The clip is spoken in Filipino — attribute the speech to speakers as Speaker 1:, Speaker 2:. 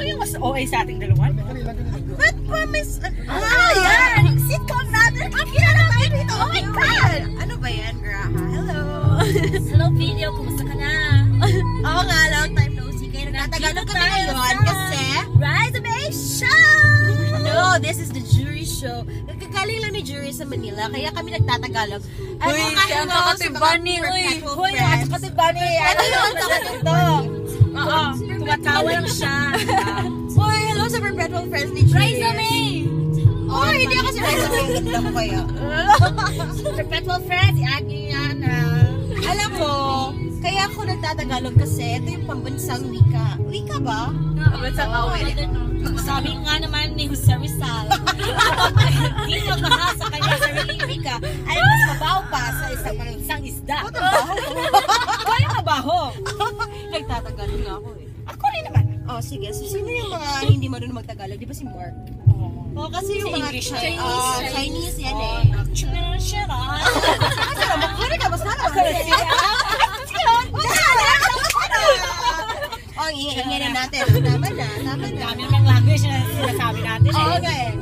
Speaker 1: yung mas OA sa ating dalawa.
Speaker 2: But promise, yan! Sitcom natin! Ang kilala tayo dito! Oh my God! Ano ba yan, Graha? Hello!
Speaker 3: Hello, video. Kumusta ka na?
Speaker 2: Oo nga, long time no see. Kaya nagtatagalog kami ngayon kasi
Speaker 3: Rise of a Show!
Speaker 2: no, this is the jury show. Nagkagaling lang ni jury sa Manila, kaya kami nagtatagalog. At
Speaker 3: Uy,
Speaker 2: kung
Speaker 3: si ang kakatibani, uy! Uy,
Speaker 2: ang
Speaker 3: ang kakatibani!
Speaker 2: Ano yun? Ito.
Speaker 1: Oo, tumatawa lang siya.
Speaker 2: Uy, hello sa perpetual friends ni jury.
Speaker 3: Rise of me!
Speaker 2: Oh, hindi ako si Rise of me. Ganda ko kaya.
Speaker 3: Perpetual friends, i-add nyo yan.
Speaker 2: Alam mo, kaya ako nagtatagalog kasi ito yung pambansang wika. Wika ba?
Speaker 1: Pambansang awit.
Speaker 3: Sabi nga naman ni Jose Rizal, hindi magmahal sa kanya sariling wika ay mas mabaho pa sa isang malansang isda.
Speaker 1: Kaya mabaho.
Speaker 2: Nagtatagalog nga ako eh.
Speaker 1: Ako rin naman.
Speaker 2: Oh, sige. So, sino yung mga hindi marunong magtagalog? Di ba si Mark? Oh, kasi yung mga
Speaker 1: English na
Speaker 2: Chinese yan eh.
Speaker 3: Chira.
Speaker 2: Makakari ka, basta na. Oh, ang ingay na natin. Tama na.
Speaker 1: Dami ng language na sinasabi natin.
Speaker 2: Okay.